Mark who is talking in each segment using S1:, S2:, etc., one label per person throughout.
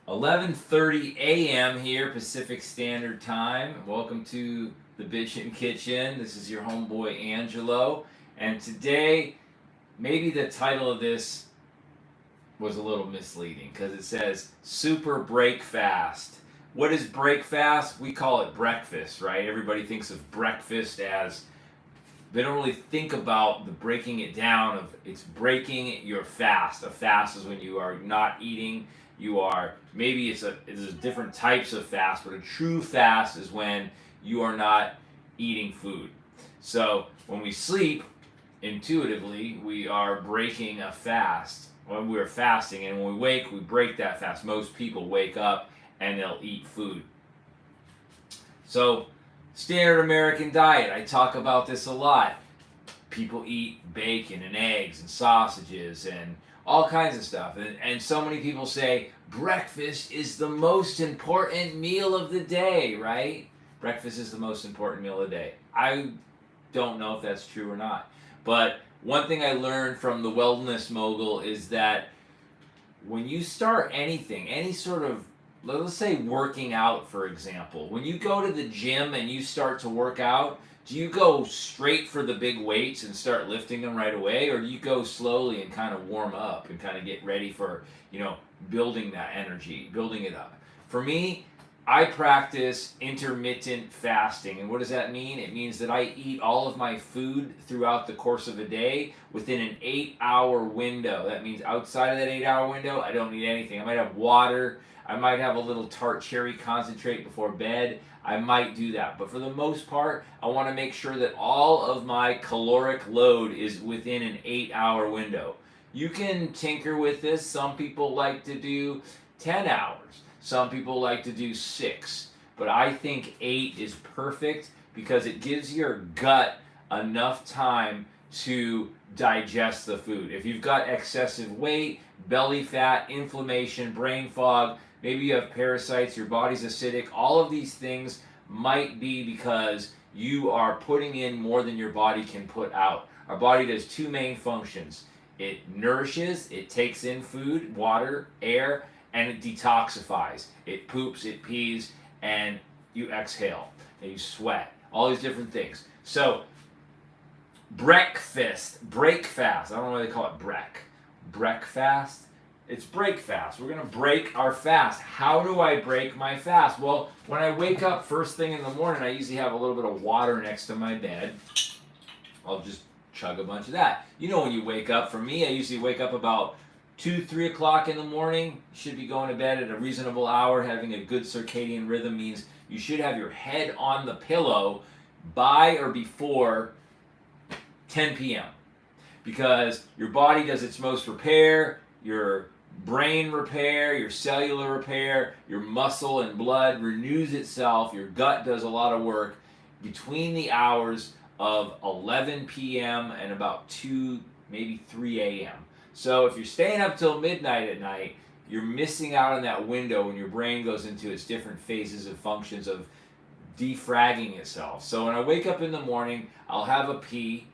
S1: 11:30 a.m. here, Pacific Standard Time. Welcome to the Bitchin' Kitchen. This is your homeboy Angelo, and today, maybe the title of this was a little misleading because it says Super Break Fast. What is break fast? We call it breakfast, right? Everybody thinks of breakfast as they don't really think about the breaking it down of it's breaking your fast. A fast is when you are not eating. You are maybe it's different types of fast, but a true fast is when you are not eating food. So when we sleep, intuitively we are breaking a fast when we're fasting, and when we wake, we break that fast. Most people wake up and they'll eat food. So standard American diet, I talk about this a lot. People eat bacon and eggs and sausages and all kinds of stuff. And so many people say breakfast is the most important meal of the day, right? Breakfast is the most important meal of the day. I don't know if that's true or not. But one thing I learned from the wellness mogul is that when you start anything, any sort of, let's say working out, for example, when you go to the gym and you start to work out, do you go straight for the big weights and start lifting them right away, or do you go slowly and kind of warm up and kind of get ready for, building that energy, building it up? For me, I practice intermittent fasting. And what does that mean? It means that I eat all of my food throughout the course of a day within an 8-hour window. That means outside of that 8-hour window, I don't need anything. I might have water. I might have a little tart cherry concentrate before bed. I might do that. But for the most part, I want to make sure that all of my caloric load is within an 8-hour window. You can tinker with this. Some people like to do 10 hours. Some people like to do 6. But I think 8 is perfect because it gives your gut enough time to digest the food. If you've got excessive weight, belly fat, inflammation, brain fog, maybe you have parasites, your body's acidic, all of these things might be because you are putting in more than your body can put out. Our body does 2 main functions. It nourishes, it takes in food, water, air, and it detoxifies. It poops, it pees, and you exhale, and you sweat. All these different things. So, breakfast, break fast. I don't know why they call it breakfast. It's break fast. We're going to break our fast. How do I break my fast? Well, when I wake up first thing in the morning, I usually have a little bit of water next to my bed. I'll just chug a bunch of that. When you wake up, for me, I usually wake up about 2, 3 o'clock in the morning. You should be going to bed at a reasonable hour. Having a good circadian rhythm means you should have your head on the pillow by or before 10 p.m. because your body does its most repair, your brain repair, your cellular repair, your muscle and blood renews itself, your gut does a lot of work between the hours of 11 p.m. and about 2, maybe 3 a.m. So if you're staying up till midnight at night, you're missing out on that window when your brain goes into its different phases and functions of defragging itself. So when I wake up in the morning, I'll have a pee.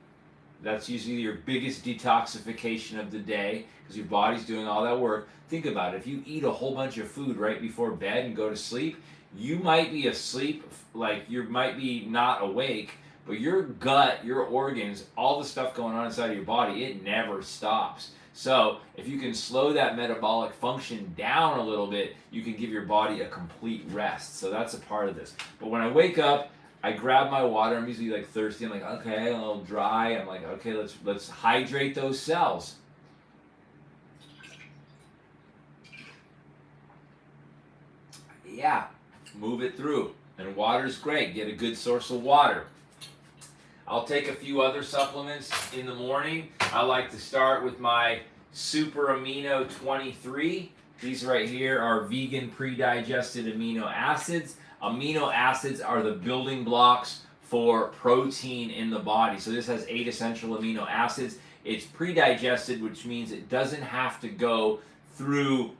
S1: That's usually your biggest detoxification of the day because your body's doing all that work. Think about it. If you eat a whole bunch of food right before bed and go to sleep, you might be asleep, like you might be not awake, but your gut, your organs, all the stuff going on inside of your body, it never stops. So if you can slow that metabolic function down a little bit, you can give your body a complete rest. So that's a part of this. But when I wake up, I grab my water. I'm usually thirsty. I'm like, okay, a little dry. I'm like, okay, let's hydrate those cells. Yeah, move it through. And water's great. Get a good source of water. I'll take a few other supplements in the morning. I like to start with my Super Amino 23. These right here are vegan pre-digested amino acids. Amino acids are the building blocks for protein in the body. So this has 8 essential amino acids. It's pre-digested, which means it doesn't have to go through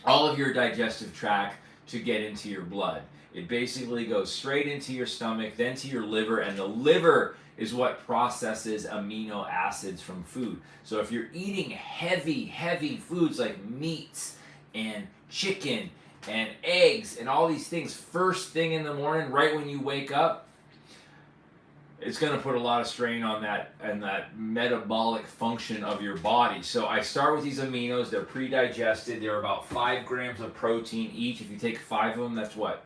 S1: all of your digestive tract to get into your blood. It basically goes straight into your stomach, then to your liver, and the liver is what processes amino acids from food. So if you're eating heavy foods like meats and chicken and eggs and all these things first thing in the morning, right when you wake up, it's going to put a lot of strain on that and that metabolic function of your body. So I start with these aminos. They're pre-digested. They're about 5 grams of protein each. If you take 5 of them, that's what?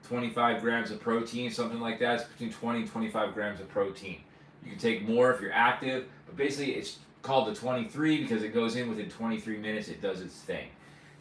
S1: 25 grams of protein, something like that. It's between 20 and 25 grams of protein. You can take more if you're active, but basically it's called the 23 because it goes in within 23 minutes. It does its thing.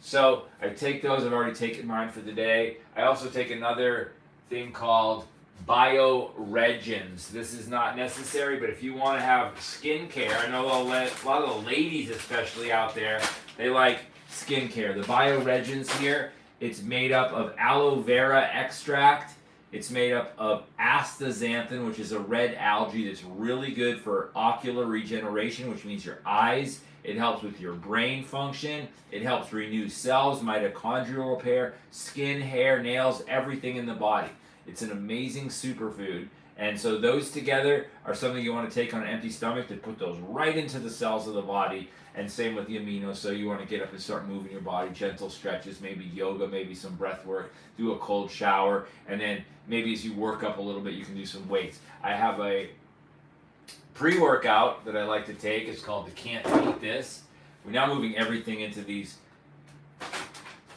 S1: So I take those. I've already taken mine for the day. I also take another thing called bioregens. This is not necessary, but if you want to have skincare, I know a lot of the ladies especially out there, they like skincare. The bioregens here, it's made up of aloe vera extract. It's made up of astaxanthin, which is a red algae that's really good for ocular regeneration, which means your eyes. It helps with your brain function. It helps renew cells, mitochondrial repair, skin, hair, nails, everything in the body. It's an amazing superfood. And so those together are something you want to take on an empty stomach to put those right into the cells of the body. And same with the aminos. So you want to get up and start moving your body, gentle stretches, maybe yoga, maybe some breath work, do a cold shower, and then maybe as you work up a little bit, you can do some weights. I have a pre-workout that I like to take. It's called the Can't Beat This. We're now moving everything into these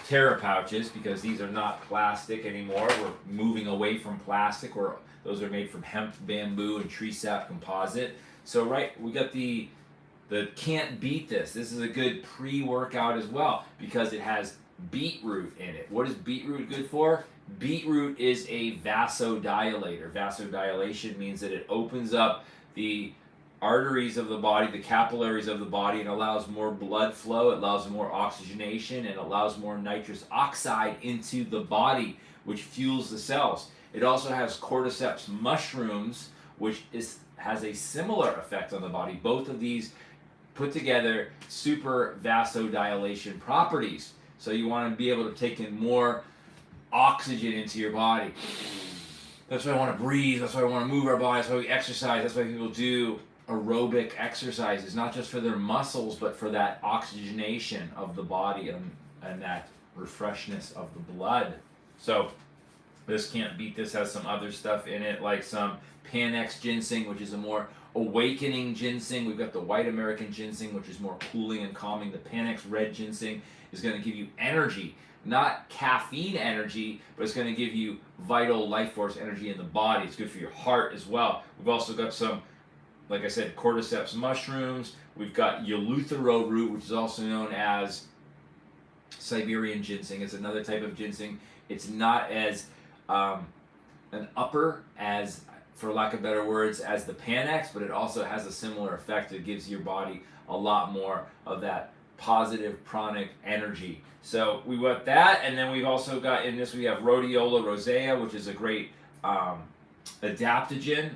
S1: Terra pouches because these are not plastic anymore. We're moving away from plastic. Those are made from hemp, bamboo, and tree sap composite. So we got the Can't Beat This. This is a good pre-workout as well because it has beetroot in it. What is beetroot good for? Beetroot is a vasodilator. Vasodilation means that it opens up the arteries of the body, the capillaries of the body, and allows more blood flow, it allows more oxygenation, and allows more nitrous oxide into the body, which fuels the cells. It also has cordyceps mushrooms, which has a similar effect on the body. Both of these put together super vasodilation properties. So you want to be able to take in more oxygen into your body. That's why I want to breathe. That's why I want to move our bodies. That's why we exercise. That's why people do aerobic exercises, not just for their muscles, but for that oxygenation of the body and that refreshness of the blood. So this Can't Beat This has some other stuff in it, like some Panax ginseng, which is a more awakening ginseng. We've got the white American ginseng, which is more cooling and calming. The Panax red ginseng is going to give you energy. Not caffeine energy, but it's going to give you vital life force energy in the body. It's good for your heart as well. We've also got some, like I said, cordyceps mushrooms. We've got eleuthero root, which is also known as Siberian ginseng. It's another type of ginseng. It's not as an upper, as, for lack of better words, as the Panax, but it also has a similar effect. It gives your body a lot more of that positive pranic energy. So we got that, and then we've also got in this, we have rhodiola rosea, which is a great adaptogen.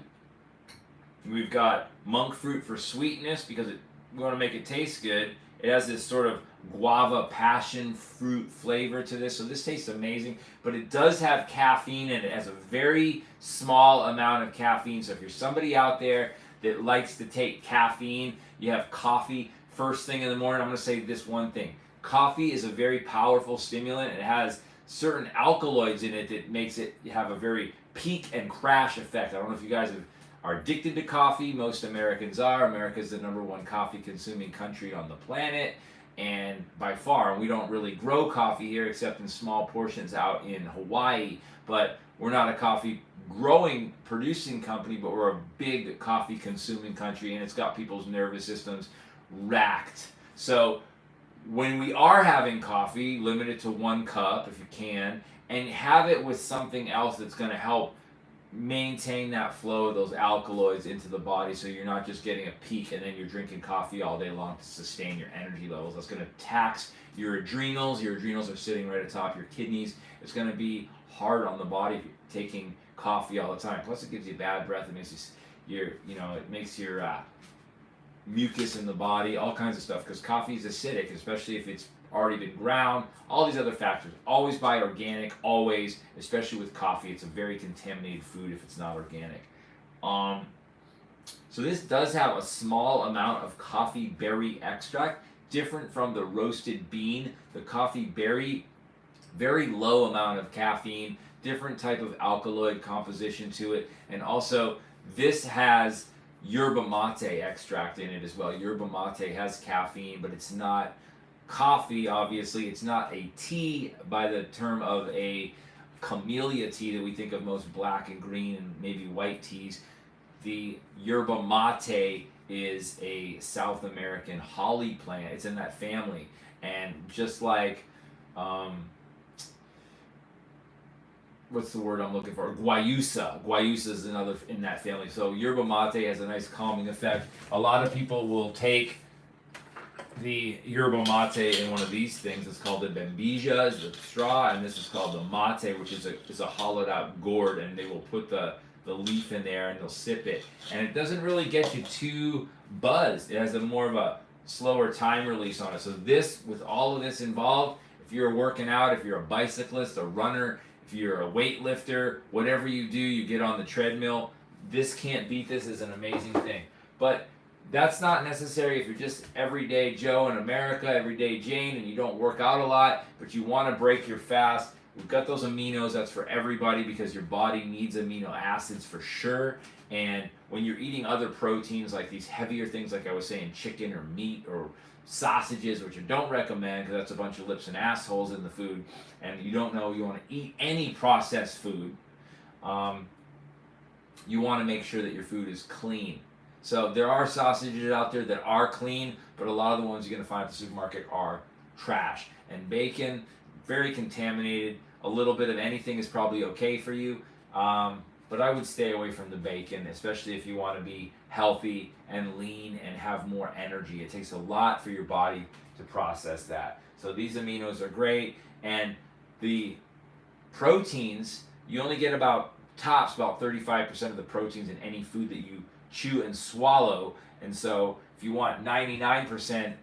S1: We've got monk fruit for sweetness because we want to make it taste good. It has this sort of guava passion fruit flavor to this, so this tastes amazing, but it does have caffeine in it. It has a very small amount of caffeine, so if you're somebody out there that likes to take caffeine, you have coffee first thing in the morning, I'm going to say this one thing. Coffee is a very powerful stimulant. It has certain alkaloids in it that makes it have a very peak and crash effect. I don't know if you guys are addicted to coffee. Most Americans are. America is the #1 coffee consuming country on the planet, and by far. And we don't really grow coffee here except in small portions out in Hawaii, but we're not a coffee producing company, but we're a big coffee consuming country, and it's got people's nervous systems racked. So when we are having coffee, limit it to 1 cup if you can, and have it with something else that's going to help maintain that flow of those alkaloids into the body, so you're not just getting a peak and then you're drinking coffee all day long to sustain your energy levels. That's going to tax your adrenals. Your adrenals are sitting right atop your kidneys. It's going to be hard on the body if you're taking coffee all the time. Plus it gives you bad breath. It makes it makes your mucus in the body, all kinds of stuff, because coffee is acidic, especially if it's already been ground, all these other factors. Always buy organic, always, especially with coffee. It's a very contaminated food if it's not organic. So this does have a small amount of coffee berry extract. different from the roasted bean. The coffee berry, very low amount of caffeine, different type of alkaloid composition to it, and also this has yerba mate extract in it as well. Yerba mate has caffeine, but it's not coffee, obviously. It's not a tea by the term of a camellia tea that we think of most black and green and maybe white teas. The yerba mate is a South American holly plant. It's in that family. And just like, what's the word I'm looking for? Guayusa. Guayusa is another in that family. So yerba mate has a nice calming effect. A lot of people will take the yerba mate in one of these things. It's called the bembija, is the straw, and this is called the mate, which is a hollowed out gourd, and they will put the leaf in there and they'll sip it. And it doesn't really get you too buzzed. It has a more of a slower time release on it. So this, with all of this involved, if you're working out, if you're a bicyclist, a runner, if you're a weightlifter, whatever you do, you get on the treadmill, this can't beat this. Is an amazing thing. But that's not necessary if you're just everyday Joe in America, everyday Jane, and you don't work out a lot, but you want to break your fast. We've got those aminos. That's for everybody because your body needs amino acids for sure. And when you're eating other proteins like these heavier things, like I was saying, chicken or meat or sausages, which I don't recommend because that's a bunch of lips and assholes in the food, and you don't know you want to eat any processed food, you want to make sure that your food is clean. So there are sausages out there that are clean, but a lot of the ones you're going to find at the supermarket are trash. And bacon, very contaminated. A little bit of anything is probably okay for you, but I would stay away from the bacon, especially if you want to be healthy and lean and have more energy. It takes a lot for your body to process that. So these aminos are great, and the proteins, you only get about 35% of the proteins in any food that you chew and swallow. And so if you want 99%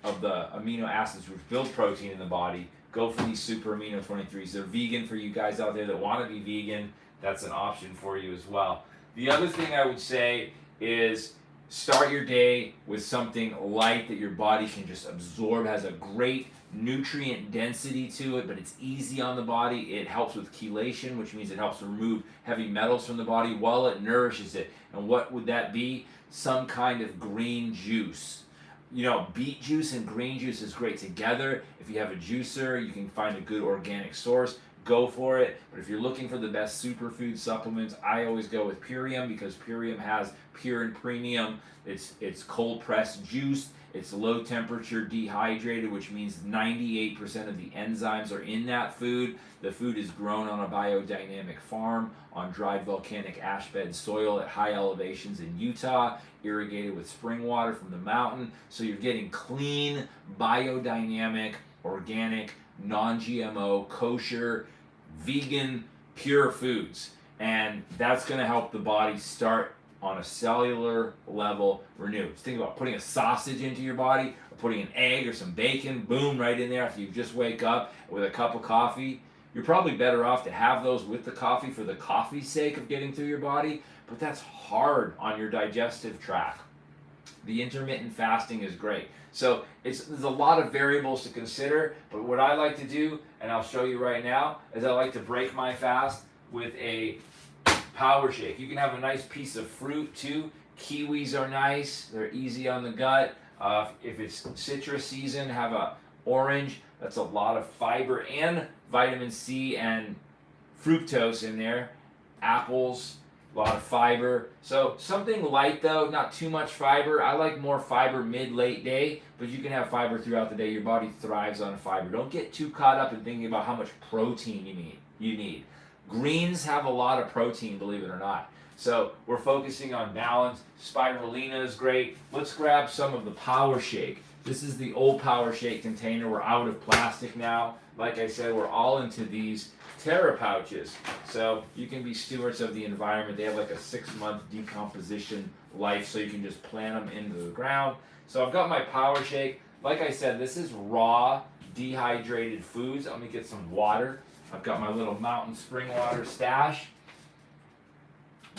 S1: of the amino acids which build protein in the body, go for these super amino 23s. They're vegan for you guys out there that want to be vegan. That's an option for you as well. The other thing I would say is start your day with something light that your body can just absorb, has a great nutrient density to it, but it's easy on the body. It helps with chelation, which means it helps remove heavy metals from the body while it nourishes it. And what would that be? Some kind of green juice. You know, beet juice and green juice is great together. If you have a juicer, you can find a good organic source. Go for it. But if you're looking for the best superfood supplements, I always go with Purium because Purium has pure and premium. It's cold pressed juice. It's low temperature dehydrated, which means 98% of the enzymes are in that food. The food is grown on a biodynamic farm on dried volcanic ash bed soil at high elevations in Utah, irrigated with spring water from the mountain. So you're getting clean, biodynamic, organic, non-GMO, kosher, vegan, pure foods. And that's going to help the body start on a cellular level renew. Just think about putting a sausage into your body, or putting an egg or some bacon, boom, right in there after you just wake up with a cup of coffee. You're probably better off to have those with the coffee for the coffee's sake of getting through your body, but that's hard on your digestive tract. The intermittent fasting is great. So there's a lot of variables to consider, but what I like to do, and I'll show you right now, is I like to break my fast with a power shake. You can have a nice piece of fruit too. Kiwis are nice. They're easy on the gut. If it's citrus season, have a orange. That's a lot of fiber and vitamin C and fructose in there. Apples, a lot of fiber. So something light though, not too much fiber. I like more fiber mid-late day, but you can have fiber throughout the day. Your body thrives on fiber. Don't get too caught up in thinking about how much protein you need. Greens have a lot of protein, believe it or not. So we're focusing on balance. Spirulina is great. Let's grab some of the Power Shake. This is the old Power Shake container. We're out of plastic now. Like I said, we're all into these Terra pouches. So you can be stewards of the environment. They have like a 6-month decomposition life, so you can just plant them into the ground. So I've got my Power Shake. Like I said, this is raw, dehydrated foods. Let me get some water. I've got my little mountain spring water stash.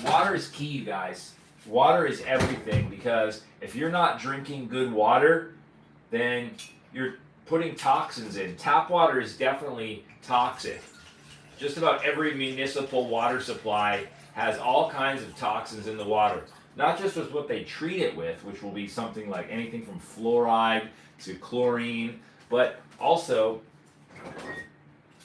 S1: Water is key, you guys. Water is everything, because if you're not drinking good water, then you're putting toxins in. Tap water is definitely toxic. Just about every municipal water supply has all kinds of toxins in the water. Not just with what they treat it with, which will be something like anything from fluoride to chlorine, but also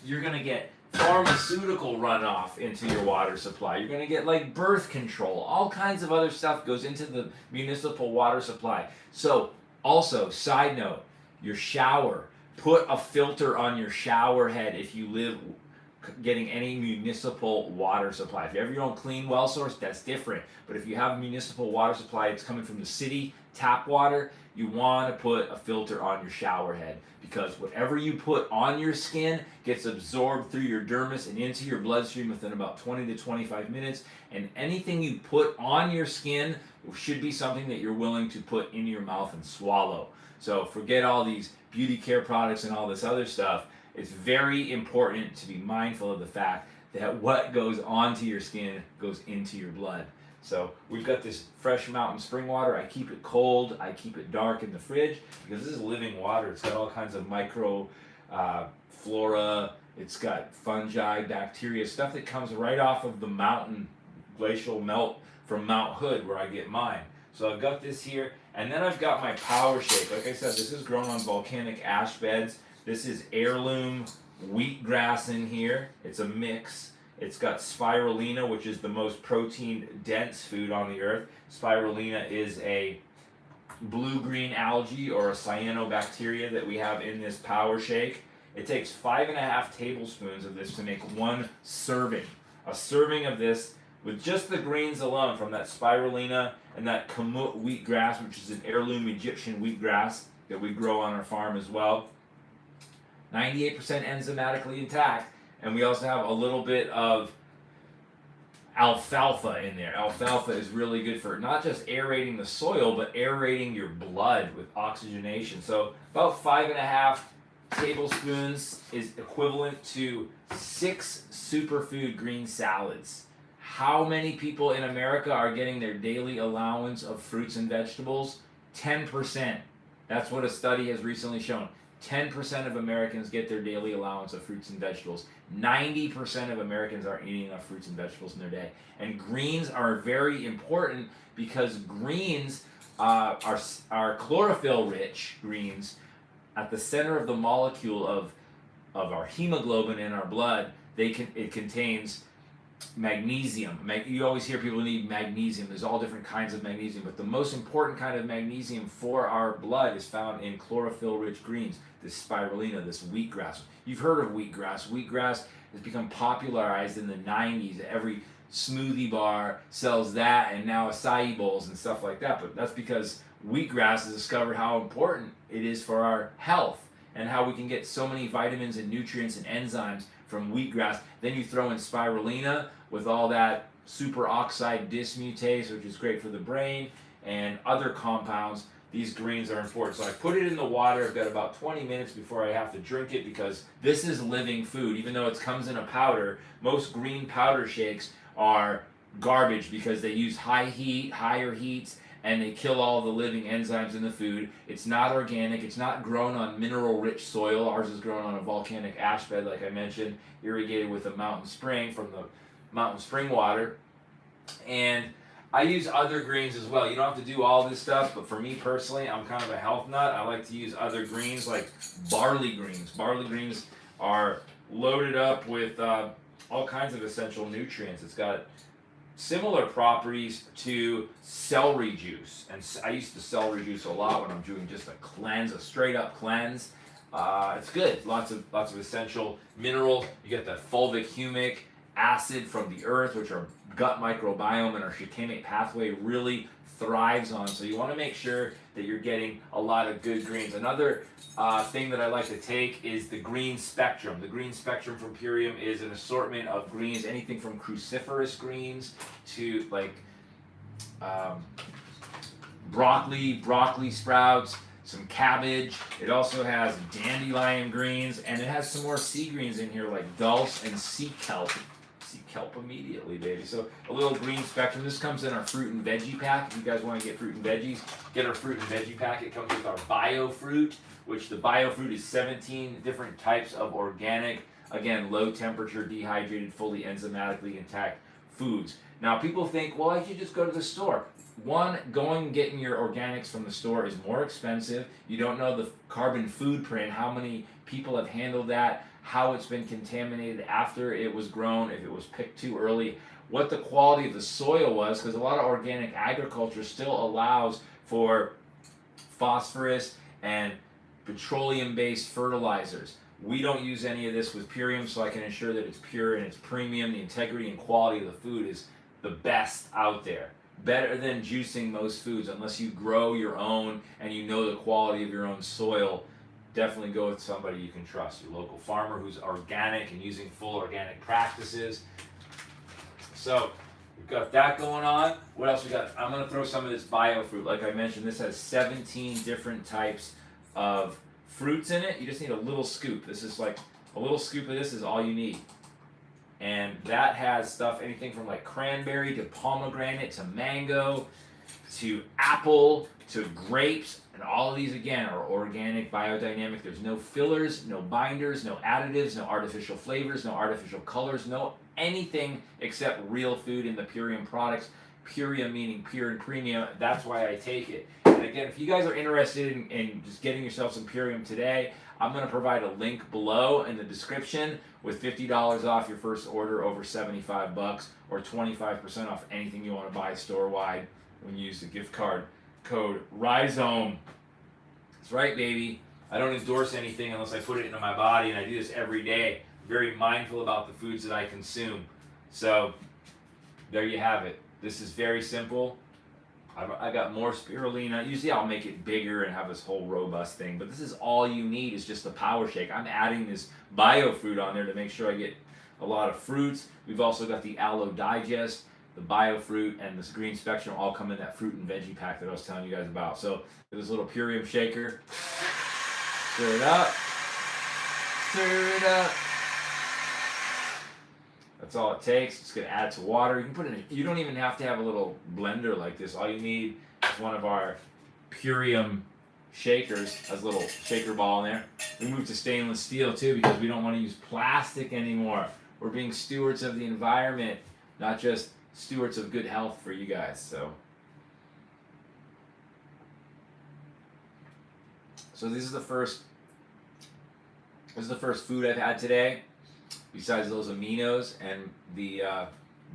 S1: you're going to get pharmaceutical runoff into your water supply. You're going to get like birth control. All kinds of other stuff goes into the municipal water supply. So also, side note, your shower, put a filter on your shower head if you live getting any municipal water supply. If you have your own clean well source, that's different. But if you have a municipal water supply, it's coming from the city, tap water, you want to put a filter on your shower head, because whatever you put on your skin gets absorbed through your dermis and into your bloodstream within about 20 to 25 minutes. And anything you put on your skin should be something that you're willing to put in your mouth and swallow. So forget all these beauty care products and all this other stuff. It's very important to be mindful of the fact that what goes onto your skin goes into your blood. So we've got this fresh mountain spring water. I keep it cold. I keep it dark in the fridge because this is living water. It's got all kinds of micro flora. It's got fungi, bacteria, stuff that comes right off of the mountain glacial melt from Mount Hood where I get mine. So I've got this here, and then I've got my power shake. Like I said, this is grown on volcanic ash beds. This is heirloom wheatgrass in here. It's a mix. It's got spirulina, which is the most protein-dense food on the earth. Spirulina is a blue-green algae or a cyanobacteria that we have in this power shake. It takes 5.5 tablespoons of this to make one serving. A serving of this with just the greens alone from that spirulina and that kamut wheatgrass, which is an heirloom Egyptian wheatgrass that we grow on our farm as well. 98% enzymatically intact, and we also have a little bit of alfalfa in there. Alfalfa is really good for not just aerating the soil, but aerating your blood with oxygenation. So about 5.5 tablespoons is equivalent to 6 superfood green salads. How many people in America are getting their daily allowance of fruits and vegetables? 10%. That's what a study has recently shown. 10% of Americans get their daily allowance of fruits and vegetables. 90% of Americans aren't eating enough fruits and vegetables in their day. And greens are very important because greens are chlorophyll-rich greens at the center of the molecule of our hemoglobin in our blood. It contains magnesium. You always hear people need magnesium. There's all different kinds of magnesium, but the most important kind of magnesium for our blood is found in chlorophyll-rich greens, this spirulina, this wheatgrass. You've heard of wheatgrass. Wheatgrass has become popularized in the 90s. Every smoothie bar sells that, and now acai bowls and stuff like that, but that's because wheatgrass has discovered how important it is for our health and how we can get so many vitamins and nutrients and enzymes from wheatgrass. Then you throw in spirulina with all that superoxide dismutase, which is great for the brain, and other compounds. These greens are important. So I put it in the water. I've got about 20 minutes before I have to drink it because this is living food. Even though it comes in a powder, most green powder shakes are garbage because they use higher heats, and they kill all the living enzymes in the food. It's not organic. It's not grown on mineral-rich soil. Ours is grown on a volcanic ash bed, like I mentioned, irrigated with a mountain spring from the mountain spring water. And I use other greens as well. You don't have to do all this stuff, but for me personally, I'm kind of a health nut. I like to use other greens like barley greens. Barley greens are loaded up with all kinds of essential nutrients. It's got similar properties to celery juice, and I used to celery juice a lot when I'm doing just a cleanse, a straight up cleanse. It's good. Lots of essential minerals. You get that fulvic humic acid from the earth, which our gut microbiome and our shikimate pathway really thrives on. So you want to make sure that you're getting a lot of good greens. Another thing that I like to take is the green spectrum. The green spectrum from Purium is an assortment of greens, anything from cruciferous greens to like broccoli sprouts, some cabbage. It also has dandelion greens, and it has some more sea greens in here like dulse and sea kelp. seek help immediately, baby. So a little green spectrum. This comes in our fruit and veggie pack. If you guys want to get fruit and veggies, get our fruit and veggie pack. It comes with our bio fruit, which the bio fruit is 17 different types of organic, again, low temperature, dehydrated, fully enzymatically intact foods. Now people think, well, I should just go to the store. One, going and getting your organics from the store is more expensive. You don't know the carbon footprint, how many people have handled that, how it's been contaminated after it was grown, if it was picked too early, what the quality of the soil was, because a lot of organic agriculture still allows for phosphorus and petroleum-based fertilizers. We don't use any of this with Purium, so I can ensure that it's pure and it's premium. The integrity and quality of the food is the best out there. Better than juicing most foods, unless you grow your own and you know the quality of your own soil. Definitely go with somebody you can trust, your local farmer who's organic and using full organic practices. So we've got that going on. What else we got? I'm going to throw some of this bio fruit. Like I mentioned, this has 17 different types of fruits in it. You just need a little scoop. This is like a little scoop of this is all you need. And that has stuff, anything from like cranberry to pomegranate to mango to apple to grapes. And all of these, again, are organic, biodynamic. There's no fillers, no binders, no additives, no artificial flavors, no artificial colors, no anything except real food in the Purium products. Purium meaning pure and premium. That's why I take it. And again, if you guys are interested in just getting yourself some Purium today, I'm going to provide a link below in the description with $50 off your first order over $75 or 25% off anything you want to buy store-wide when you use the gift card code RISEAUM. That's right, baby. I don't endorse anything unless I put it into my body, and I do this every day. I'm very mindful about the foods that I consume. So there you have it. This is very simple. I got more spirulina. Usually I'll make it bigger and have this whole robust thing, but this is all you need is just the power shake. I'm adding this bio fruit on there to make sure I get a lot of fruits. We've also got the Aloe Digest, the bio fruit, and this green spectrum all come in that fruit and veggie pack that I was telling you guys about. So this little Purium shaker, stir it up, stir it up. That's all it takes. It's going to add to water. You can put it in. You don't even have to have a little blender like this. All you need is one of our Purium shakers. Has a little shaker ball in there. We moved to stainless steel too because we don't want to use plastic anymore. We're being stewards of the environment, not just stewards of good health for you guys. So this is the first food I've had today. Besides those aminos and the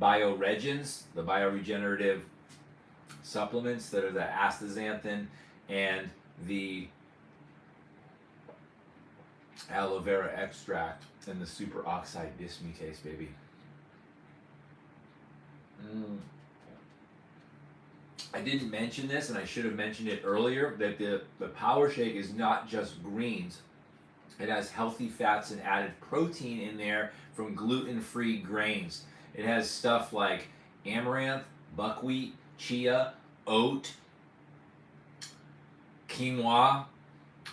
S1: bioregins, the bioregenerative supplements that are the astaxanthin and the aloe vera extract and the superoxide dismutase, baby. I didn't mention this, and I should have mentioned it earlier, that the Power Shake is not just greens. It has healthy fats and added protein in there from gluten-free grains. It has stuff like amaranth, buckwheat, chia, oat, quinoa,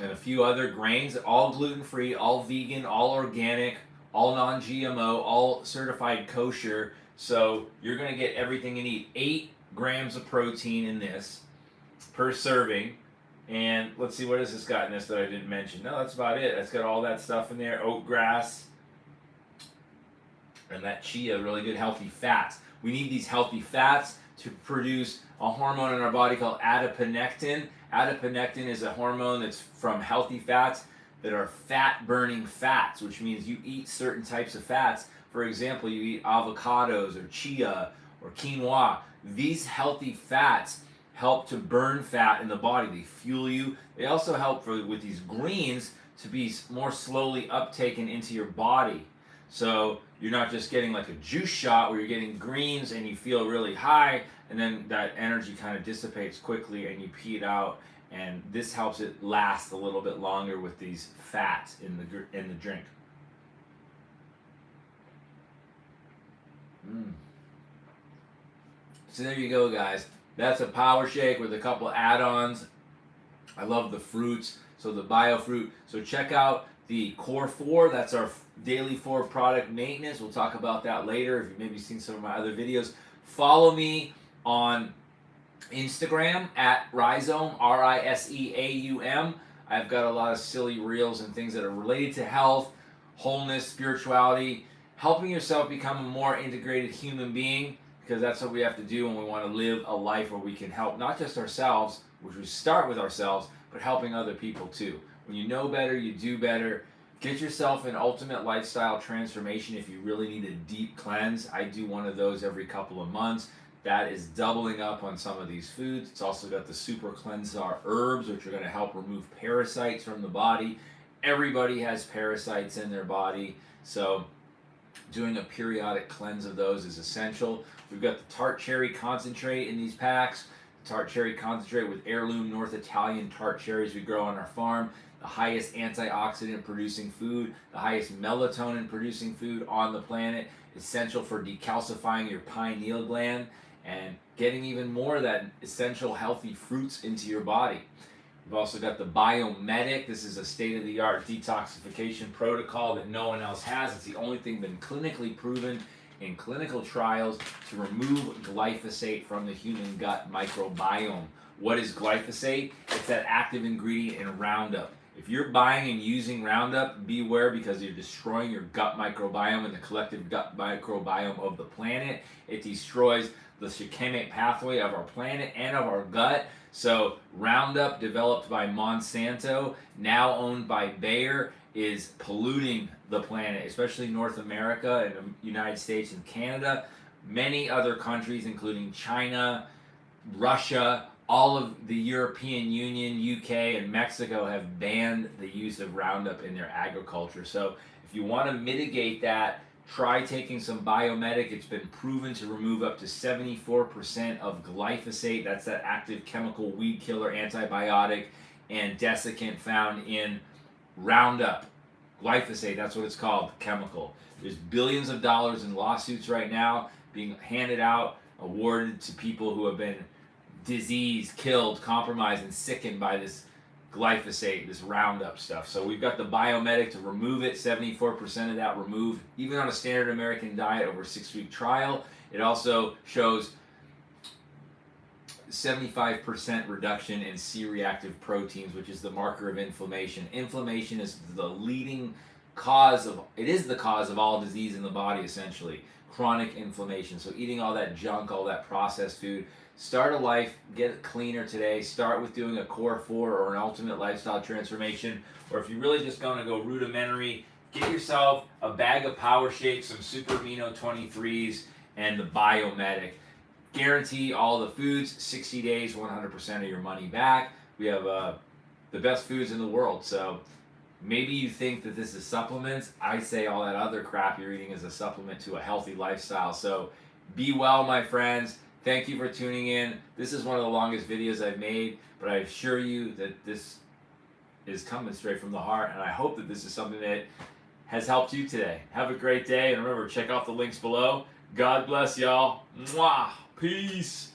S1: and a few other grains, all gluten-free, all vegan, all organic, all non-GMO, all certified kosher. So you're going to get everything you need. 8 grams of protein in this per serving. And let's see, what has this got in this that I didn't mention? No, that's about it. It's got all that stuff in there. Oat grass and that chia, really good healthy fats. We need these healthy fats to produce a hormone in our body called adiponectin. Adiponectin is a hormone that's from healthy fats that are fat-burning fats, which means you eat certain types of fats. For example, you eat avocados or chia or quinoa. These healthy fats help to burn fat in the body. They fuel you. They also help with these greens to be more slowly uptaken into your body. So you're not just getting like a juice shot where you're getting greens and you feel really high and then that energy kind of dissipates quickly and you pee it out. And this helps it last a little bit longer with these fats in the drink. So there you go, guys. That's a power shake with a couple add-ons. I love the fruits, so the bio fruit. So check out the Core 4, that's our daily 4 product maintenance. We'll talk about that later if you've maybe seen some of my other videos. Follow me on Instagram at RISEAUM, RISEAUM. I've got a lot of silly reels and things that are related to health, wholeness, spirituality, helping yourself become a more integrated human being, because that's what we have to do when we want to live a life where we can help not just ourselves, which we start with ourselves, but helping other people too. When you know better, you do better. Get yourself an ultimate lifestyle transformation if you really need a deep cleanse. I do one of those every couple of months. That is doubling up on some of these foods. It's also got the Super Cleansar herbs, which are going to help remove parasites from the body. Everybody has parasites in their body, so doing a periodic cleanse of those is essential. We've got the tart cherry concentrate in these packs. Tart cherry concentrate with heirloom North Italian tart cherries we grow on our farm. The highest antioxidant producing food, the highest melatonin producing food on the planet. Essential for decalcifying your pineal gland and getting even more of that essential healthy fruits into your body. We've also got the Biomedic. This is a state-of-the-art detoxification protocol that no one else has. It's the only thing been clinically proven in clinical trials to remove glyphosate from the human gut microbiome. What is glyphosate? It's that active ingredient in Roundup. If you're buying and using Roundup, beware, because you're destroying your gut microbiome and the collective gut microbiome of the planet. It destroys the shikimic pathway of our planet and of our gut. So Roundup, developed by Monsanto, now owned by Bayer, is polluting the planet, especially North America and the United States and Canada. Many other countries, including China, Russia, all of the European Union, UK, and Mexico have banned the use of Roundup in their agriculture. So if you want to mitigate that, try taking some Biomedic. It's been proven to remove up to 74% of glyphosate. That's that active chemical weed killer antibiotic and desiccant found in Roundup. Glyphosate, that's what it's called, chemical. There's billions of dollars in lawsuits right now being handed out, awarded to people who have been diseased, killed, compromised, and sickened by this glyphosate, this Roundup stuff. So we've got the Biomedic to remove it, 74% of that removed, even on a standard American diet over a 6-week trial. It also shows 75% reduction in C-reactive proteins, which is the marker of inflammation. Inflammation is the leading cause of, it is the cause of all disease in the body, essentially. Chronic inflammation. So eating all that junk, all that processed food. Start a life, get cleaner today. Start with doing a Core 4 or an ultimate lifestyle transformation. Or if you're really just going to go rudimentary, get yourself a bag of Power Shakes, some Super Amino 23s, and the Biomedic. Guarantee all the foods, 60 days, 100% of your money back. We have the best foods in the world. So maybe you think that this is supplements. I say all that other crap you're eating is a supplement to a healthy lifestyle. So be well, my friends. Thank you for tuning in. This is one of the longest videos I've made, but I assure you that this is coming straight from the heart, and I hope that this is something that has helped you today. Have a great day, and remember, check out the links below. God bless y'all. Mwah. Peace.